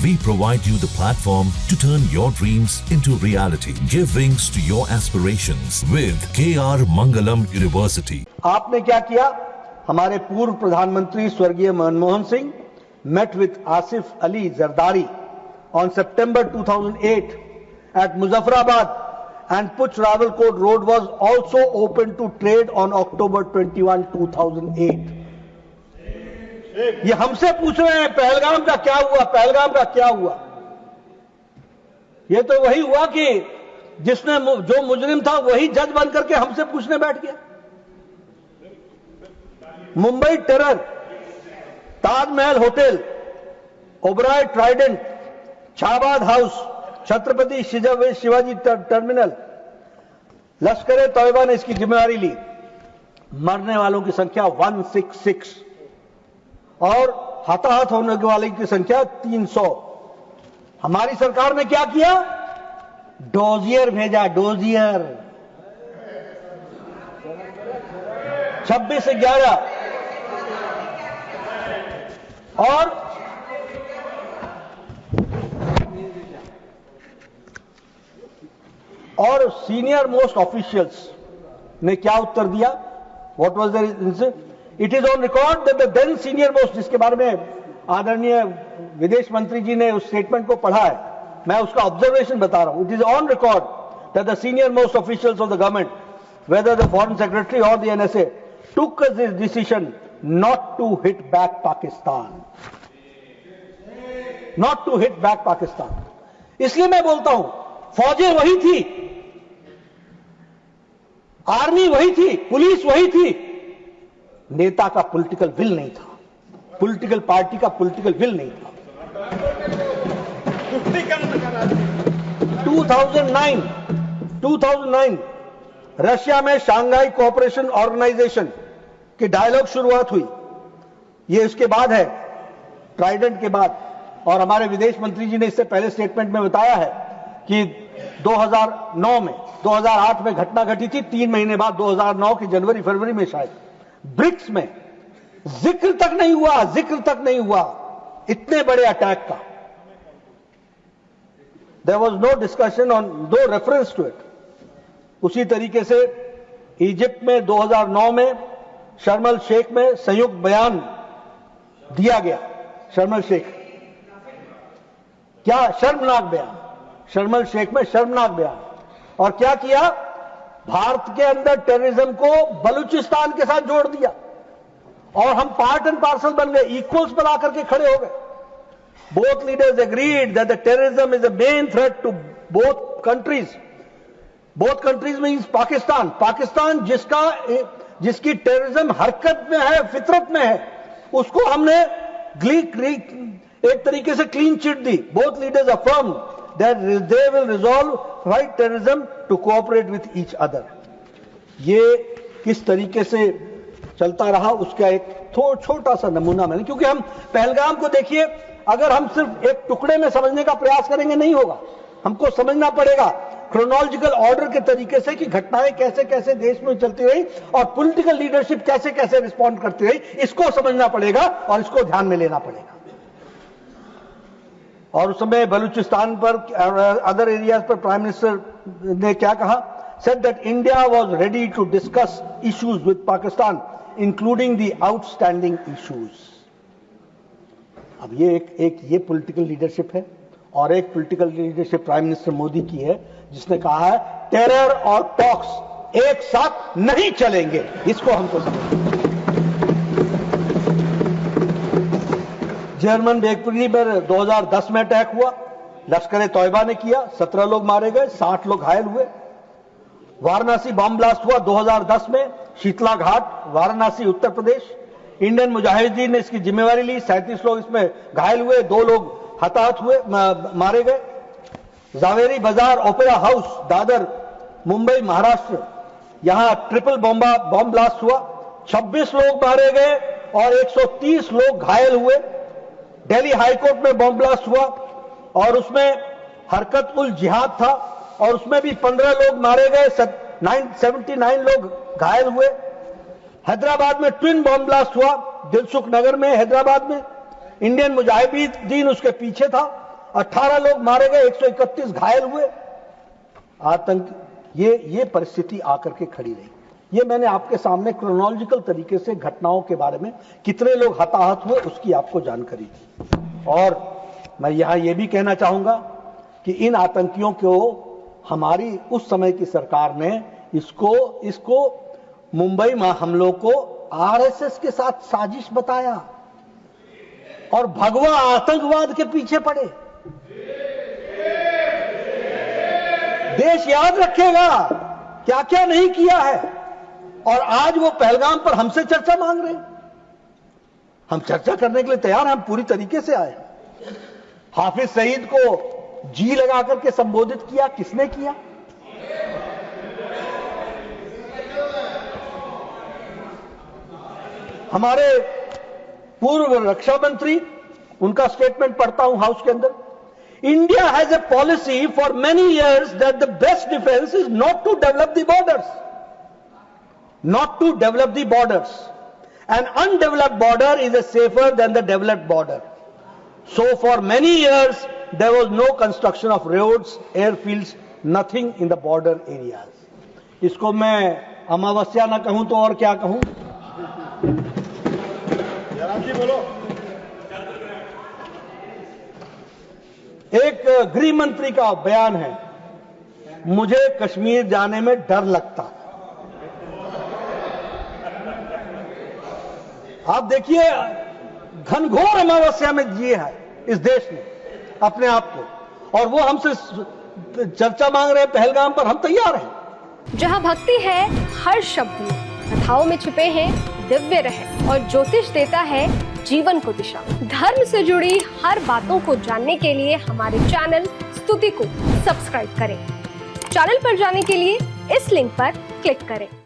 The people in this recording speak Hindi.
We provide you the platform to turn your dreams into reality. Give wings to your aspirations with KR Mangalam University. आपने क्या किया? हमारे पूर्व प्रधानमंत्री स्वर्गीय Manmohan Singh met with Asif Ali Zardari on September 2008 at Muzaffarabad, and Puch Rawalkot Road was also open to trade on October 21, 2008. ये हमसे पूछ रहे हैं पहलगाम का क्या हुआ, पहलगाम का क्या हुआ? ये तो वही हुआ कि जिसने जो मुजरिम था वही जज बन करके हमसे पूछने बैठ गया। Mumbai terror, Taj Mahal hotel, Oberoi trident, Shahbad house, Chhatrapati Shivaji terminal, Lashkar e Taiba ने इसकी जिम्मेदारी ली। मरने वालों की संख्या 166 और हताहत होने वाले की संख्या 300। हमारी सरकार ने क्या किया? डोजियर भेजा, डोजियर 26/11 और सीनियर मोस्ट ऑफिशियल्स ने क्या उत्तर दिया? What was their answer? It is on record that the then senior most, जिसके बारे में आदरणीय विदेश मंत्री जी ने उस स्टेटमेंट को पढ़ा है, मैं उसका ऑब्जर्वेशन बता रहा हूं। It is on record that the senior most officials of the government, whether the foreign secretary और the NSA, took this decision not to hit back Pakistan. Not to hit back Pakistan. इसलिए मैं बोलता हूं, फौजें वही थी, आर्मी वही थी, पुलिस वही थी, नेता का पॉलिटिकल विल नहीं था, पॉलिटिकल पार्टी का पॉलिटिकल विल नहीं था। 2009 रशिया में शांघाई कोऑपरेशन ऑर्गेनाइजेशन की डायलॉग शुरुआत हुई। ये उसके बाद है, ट्राइडेंट के बाद। और हमारे विदेश मंत्री जी ने इससे पहले स्टेटमेंट में बताया है कि 2009 में, 2008 में घटना घटी थी, 3 महीने बाद 2009 के जनवरी फरवरी में शायद ब्रिक्स में जिक्र तक नहीं हुआ इतने बड़े अटैक का। There was no discussion on, no reference to it. उसी तरीके से इजिप्ट में 2009 में शर्म अल शेख में संयुक्त बयान दिया गया। शर्म अल शेख, क्या शर्मनाक बयान, शर्म अल शेख में शर्मनाक बयान। और क्या किया? भारत के अंदर टेररिज्म को बलूचिस्तान के साथ जोड़ दिया और हम पार्ट एंड पार्सल बन गए, इक्वल्स पर आकर के खड़े हो गए। Both leaders agreed that the terrorism is a main threat to both countries. Both countries means Pakistan जिसकी टेररिज्म हरकत में है, फितरत में है, उसको हमने एक तरीके से क्लीन चिट दी। Both leaders affirm that they will resolve fight terrorism to cooperate with each other. ये किस तरीके से चलता रहा उसका एक छोटा सा नमूना मैंने, क्योंकि हम पहलगाम को देखिए, अगर हम सिर्फ एक टुकड़े में समझने का प्रयास करेंगे नहीं होगा, हमको समझना पड़ेगा क्रोनोलॉजिकल ऑर्डर के तरीके से कि घटनाएं कैसे कैसे देश में चलती रही और पॉलिटिकल लीडरशिप कैसे कैसे रिस्पॉन्ड करती रही, इसको समझना पड़ेगा और इसको ध्यान में लेना पड़ेगा। और उस समय बलूचिस्तान पर, अदर एरियाज पर प्राइम मिनिस्टर ने क्या कहा? said that India was ready to discuss issues with Pakistan, including the outstanding issues. अब ये पॉलिटिकल लीडरशिप है और एक political leadership prime minister Modi की है, जिसने कहा है टेरर और टॉक्स एक साथ नहीं चलेंगे। इसको हमको समझना। जर्मन बेकरी पर 2010 में अटैक हुआ, लश्कर ए तैयबा ने किया, 17 लोग मारे गए, 60 लोग घायल हुए। वाराणसी बम ब्लास्ट हुआ 2010 में, शीतला घाट, वाराणसी, उत्तर प्रदेश। इंडियन मुजाहिदीन ने इसकी जिम्मेवारी ली, 37 लोग इसमें घायल हुए, 2 लोग हताहत हुए, मारे गए। जावेरी बाजार ओपेरा हाउस, दादर, मुंबई, महाराष्ट्र, यहां ट्रिपल बम ब्लास्ट हुआ, 26 लोग मारे गए और 130 लोग घायल हुए। दिल्ली हाईकोर्ट में बम ब्लास्ट हुआ और उसमें हरकत उल जिहाद था और उसमें भी 15 लोग मारे गए, 79 लोग घायल हुए। हैदराबाद में ट्विन बम ब्लास्ट हुआ, दिलसुख नगर में, हैदराबाद में। इंडियन मुजाहिदीन उसके पीछे था 18 लोग मारे गए, 131 घायल हुए। आतंक ये परिस्थिति आकर के खड़ी रही। ये मैंने आपके सामने क्रोनोलॉजिकल तरीके से घटनाओं के बारे में कितने लोग हताहत हुए उसकी आपको जानकारी दी। और मैं यहां ये भी कहना चाहूंगा कि इन आतंकियों को हमारी उस समय की सरकार ने इसको मुंबई में हमलों को आरएसएस के साथ साजिश बताया और भगवा आतंकवाद के पीछे पड़े। देश याद रखेगा क्या क्या नहीं किया है, और आज वो पहलगाम पर हमसे चर्चा मांग रहे हैं। हम चर्चा करने के लिए तैयार हैं, हम पूरी तरीके से आए। हाफिज सईद को जी लगा करके संबोधित किया, किसने किया? हमारे पूर्व रक्षा मंत्री, उनका स्टेटमेंट पढ़ता हूं हाउस के अंदर। India has a policy for many years that the best defence is not to develop the borders, not to develop the borders. An undeveloped border is safer than the developed border. So for many years there was no construction of roads, airfields, nothing in the border areas. इसको मैं अमावस्या ना कहूं तो और क्या कहूं? बोलो। एक गृह मंत्री का बयान है, मुझे कश्मीर जाने में डर लगता है। आप देखिए घनघोर अमावस्या में जिए है इस देश ने अपने आप को, और वो हमसे चर्चा मांग रहे हैं पहलगाम पर। हम तैयार हैं। जहां भक्ति है हर शब्द में, कथाओं में छुपे हैं दिव्य रहस्य, और ज्योतिष देता है जीवन को दिशा। धर्म से जुड़ी हर बातों को जानने के लिए हमारे चैनल स्तुति को सब्सक्राइब करें। चैनल पर जाने के लिए इस लिंक पर क्लिक करें।